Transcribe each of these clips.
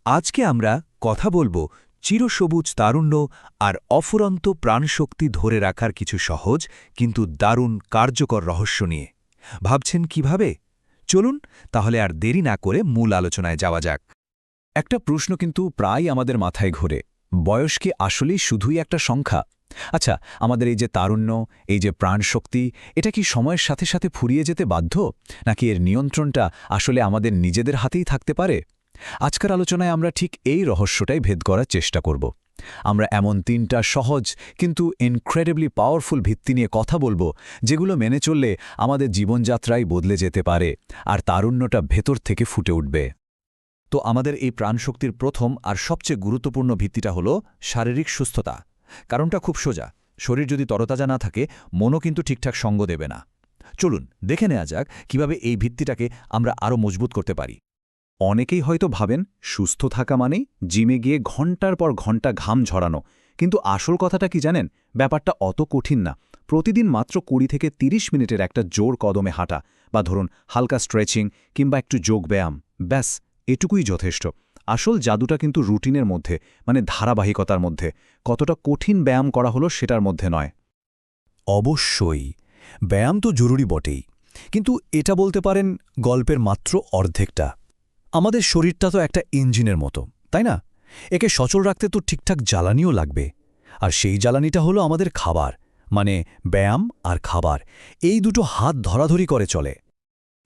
আজকে আমরা কথা বলবো চিরসবুজ তারুণ্য আর অফুরন্ত প্রাণশক্তি ধরে রাখার কিছু সহজ কিন্তু দারুণ কার্যকর রহস্য নিয়ে। ভাবছেন কিভাবে? চলুন তাহলে আর দেরি না করে মূল আলোচনায় যাওয়া যাক। একটা প্রশ্ন কিন্তু প্রায় আমাদের মাথায় ঘোরে, বয়স কি আসলেই শুধুই একটা সংখ্যা? আচ্ছা, আমাদের এই যে তারুণ্য, এই যে প্রাণশক্তি, এটা কি সময়ের সাথে সাথে ফুরিয়ে যেতে বাধ্য, নাকি এর নিয়ন্ত্রণটা আসলে আমাদের নিজেদের হাতেই থাকতে পারে? আজকের আলোচনায় আমরা ঠিক এই রহস্যটাই ভেদ করার চেষ্টা করব। আমরা এমন ৩টা সহজ কিন্তু ইনক্রেডিবলি পাওয়ারফুল ভিত্তি নিয়ে কথা বলবো, যেগুলো মেনে চললে আমাদের জীবনযাত্রাই বদলে যেতে পারে আর তারুণ্যটা ভেতর থেকে ফুটে উঠবে। তো আমাদের এই প্রাণশক্তির প্রথম আর সবচেয়ে গুরুত্বপূর্ণ ভিত্তিটা হলো শারীরিক সুস্থতা। কারণটা খুব সোজা, শরীর যদি তরতাজা না থাকে, মনও কিন্তু ঠিকঠাক সঙ্গ দেবে না। চলুন দেখে নেওয়া যাক কিভাবে এই ভিত্তিটাকে আমরা আরও মজবুত করতে পারি। অনেকেই হয়তো ভাবেন সুস্থ থাকা মানেই জিমে গিয়ে ঘন্টার পর ঘন্টা ঘাম ঝরানো, কিন্তু আসল কথাটা কি জানেন? ব্যাপারটা অত কঠিন না। প্রতিদিন মাত্র ২০ থেকে ৩০ মিনিটের একটা জোর কদমে হাঁটা, বা ধরুন হালকা স্ট্রেচিং কিংবা একটু যোগব্যায়াম, ব্যাস এটুকুই যথেষ্ট। আসল জাদুটা কিন্তু রুটিনের মধ্যে, মানে ধারাবাহিকতার মধ্যে। কতটা কঠিন ব্যায়াম করা হলো সেটার মধ্যে নয়। অবশ্যই ব্যায়াম তো জরুরি বটেই, কিন্তু এটা বলতে পারেন গল্পের মাত্র অর্ধেকটা। আমাদের শরীরটা তো একটা ইঞ্জিনের মতো, তাই না? একে সচল রাখতে তো ঠিকঠাক জ্বালানিও লাগবে। আর সেই জ্বালানিটা হলো আমাদের খাবার, মানে ব্যায়াম আর খাবার, এই দুটো হাত ধরাধরি করে চলে।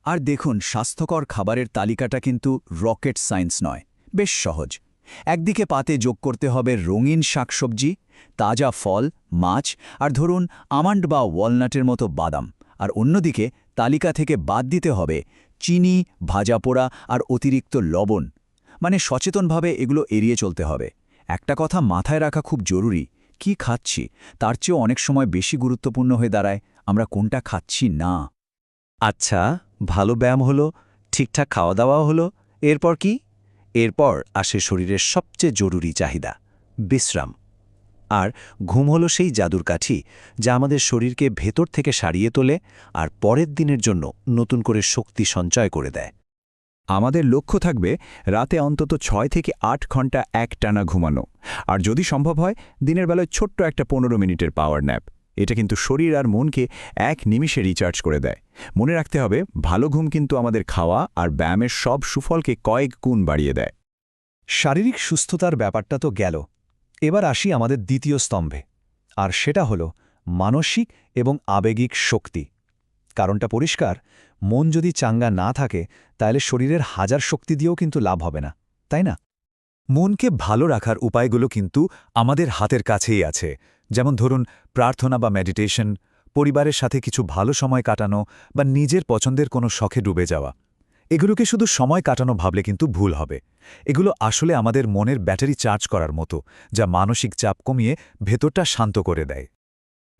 আর দেখুন, স্বাস্থ্যকর খাবারের তালিকাটা কিন্তু রকেট সায়েন্স নয়, বেশ সহজ। একদিকে পাতে যোগ করতে হবে রঙিন শাকসবজি, তাজা ফল, মাছ আর ধরুন আমন্ড বা ওয়ালনাটের মতো বাদাম। আর অন্যদিকে তালিকা থেকে বাদ দিতে হবে চিনি, ভাজা পোড়া আর অতিরিক্ত লবণ। মানে সচেতনভাবে এগুলো এড়িয়ে চলতে হবে। একটা কথা মাথায় রাখা খুব জরুরি, কি খাচ্ছি তার চেয়েও অনেক সময় বেশি গুরুত্বপূর্ণ হয়ে দাঁড়ায় আমরা কোনটা খাচ্ছি না। আচ্ছা, ভালো ব্যায়াম হলো, ঠিকঠাক খাওয়া দাওয়াও হলো, এরপর কি? এরপর আসে শরীরের সবচেয়ে জরুরি চাহিদা, বিশ্রাম। আর ঘুম হলো সেই জাদুর কাঠি যা আমাদের শরীরকে ভেতর থেকে সারিয়ে তোলে আর পরের দিনের জন্য নতুন করে শক্তি সঞ্চয় করে দেয়। আমাদের লক্ষ্য থাকবে রাতে অন্তত ৬ থেকে ৮ ঘন্টা একটানা ঘুমানো, আর যদি সম্ভব হয় দিনের বেলায় ছোট্ট একটা ১৫ মিনিটের পাওয়ার ন্যাপ। এটা কিন্তু শরীর আর মনকে এক নিমিষে রিচার্জ করে দেয়। মনে রাখতে হবে, ভালো ঘুম কিন্তু আমাদের খাওয়া আর ব্যায়ামের সব সুফলকে কয়েক গুণ বাড়িয়ে দেয়। শারীরিক সুস্থতার ব্যাপারটা তো গেল, এবার আসি আমাদের দ্বিতীয় স্তম্ভে, আর সেটা হলো মানসিক এবং আবেগিক শক্তি। কারণটা পরিষ্কার, মন যদি চাঙ্গা না থাকে তাহলে শরীরের হাজার শক্তি দিয়েও কিন্তু লাভ হবে না, তাই না? মনকে ভালো রাখার উপায়গুলো কিন্তু আমাদের হাতের কাছেই আছে। যেমন ধরুন প্রার্থনা বা মেডিটেশন, পরিবারের সাথে কিছু ভালো সময় কাটানো বা নিজের পছন্দের কোনো শখে ডুবে যাওয়া। এগুলোকে শুধু সময় কাটানো ভাবলে কিন্তু ভুল হবে। এগুলো আসলে আমাদের মনের ব্যাটারি চার্জ করার মতো, যা মানসিক চাপ কমিয়ে ভেতরটা শান্ত করে দেয়।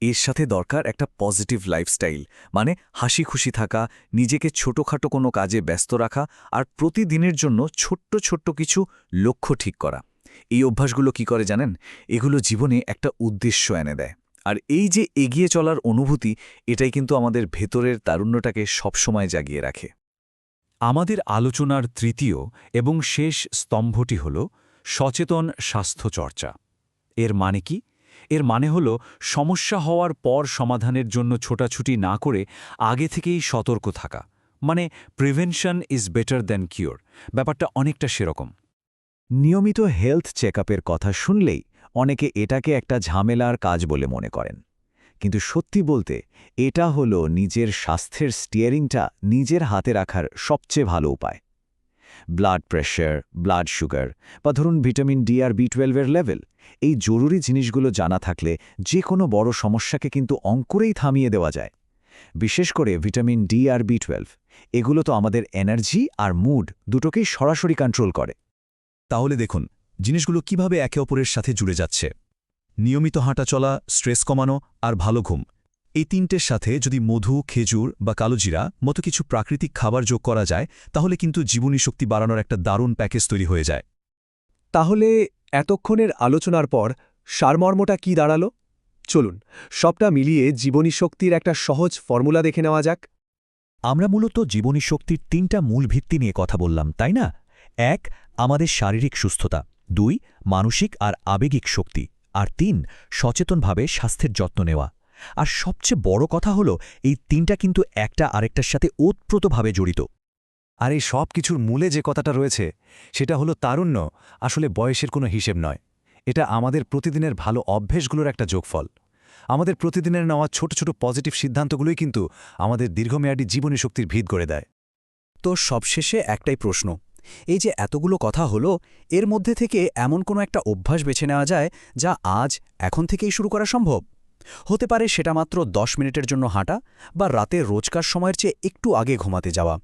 এর সাথে দরকার একটা পজিটিভ লাইফস্টাইল, মানে হাসি খুশি থাকা, নিজেকে ছোটখাটো কোনো কাজে ব্যস্ত রাখা আর প্রতিদিনের জন্য ছোট্ট ছোট্ট কিছু লক্ষ্য ঠিক করা। এই অভ্যাসগুলো কি করে জানেন? এগুলো জীবনে একটা উদ্দেশ্য এনে দেয়। আর এই যে এগিয়ে চলার অনুভূতি, এটাই কিন্তু আমাদের ভেতরের তারুণ্যটাকে সবসময় জাগিয়ে রাখে। আমাদের আলোচনার তৃতীয় এবং শেষ স্তম্ভটি হল সচেতন স্বাস্থ্যচর্চা। এর মানে কি? এর মানে হল সমস্যা হওয়ার পর সমাধানের জন্য ছোটাছুটি না করে আগে থেকেই সতর্ক থাকা। মানে prevention is better than cure. ব্যাপারটা অনেকটা সেরকম। নিয়মিত হেলথ চেকআপের কথা শুনলেই অনেকে এটাকে একটা ঝামেলার কাজ বলে মনে করেন, কিন্তু সত্যি বলতে এটা হলো নিজের স্বাস্থ্যের স্টিয়ারিংটা নিজের হাতে রাখার সবচেয়ে ভালো উপায়। ব্লাড প্রেশার, ব্লাড সুগার বা ধরুন ভিটামিন ডি আর বি12 এর লেভেল, এই জরুরি জিনিসগুলো জানা থাকলে যে কোনো বড় সমস্যাকে কিন্তু অঙ্কুরেই থামিয়ে দেওয়া যায়। বিশেষ করে ভিটামিন ডি আর বি12, এগুলো তো আমাদের এনার্জি আর মুড দুটোকেই সরাসরি কন্ট্রোল করে। তাহলে দেখুন জিনিসগুলো কিভাবে একে অপরের সাথে জুড়ে যাচ্ছে। নিয়মিত হাঁটাচলা, স্ট্রেস কমানো আর ভালো ঘুম, এই তিনটের সাথে যদি মধু, খেজুর বা কালোজিরা মতো কিছু প্রাকৃতিক খাবার যোগ করা যায়, তাহলে কিন্তু জীবনী শক্তি বাড়ানোর একটা দারুণ প্যাকেজ তৈরি হয়ে যায়। তাহলে এতক্ষণের আলোচনার পর সারমর্মটা কি দাঁড়ালো? চলুন সবটা মিলিয়ে জীবনী শক্তির একটা সহজ ফর্মুলা দেখে নেওয়া যাক। আমরা মূলত জীবনী শক্তির ৩টা মূল ভিত্তি নিয়ে কথা বললাম, তাই না? 1 আমাদের শারীরিক সুস্থতা, 2 মানসিক আর আবেগিক শক্তি, আর 3 সচেতনভাবে স্বাস্থ্যের যত্ন নেওয়া। আর সবচেয়ে বড় কথা হলো এই 3টা কিন্তু একটা আরেকটার সাথে ওতপ্রোতভাবে জড়িত। আর এই সব কিছুর মূলে যে কথাটা রয়েছে সেটা হলো তারুণ্য আসলে বয়সের কোনো হিসেব নয়। এটা আমাদের প্রতিদিনের ভালো অভ্যেসগুলোর একটা যোগফল। আমাদের প্রতিদিনের নেওয়া ছোট ছোট পজিটিভ সিদ্ধান্তগুলোই কিন্তু আমাদের দীর্ঘমেয়াদী জীবনী শক্তির ভিত গড়ে দেয়। তো সবশেষে একটাই প্রশ্ন, এই যে এতগুলো কথা হলো, এর মধ্যে থেকে এমন কোনো একটা অভ্যাস বেছে নেওয়া যায় যা এখন থেকেই শুরু করা সম্ভব? হতে পারে সেটা মাত্র 10 মিনিটের জন্য হাঁটা, বা রাতে রোজকার সময়ের চেয়ে একটু আগে ঘুমাতে যাওয়া।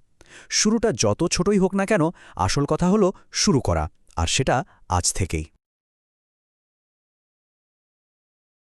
শুরুটা যত ছোটই হোক না কেন, আসল কথা হলো শুরু করা, আর সেটা আজ থেকেই।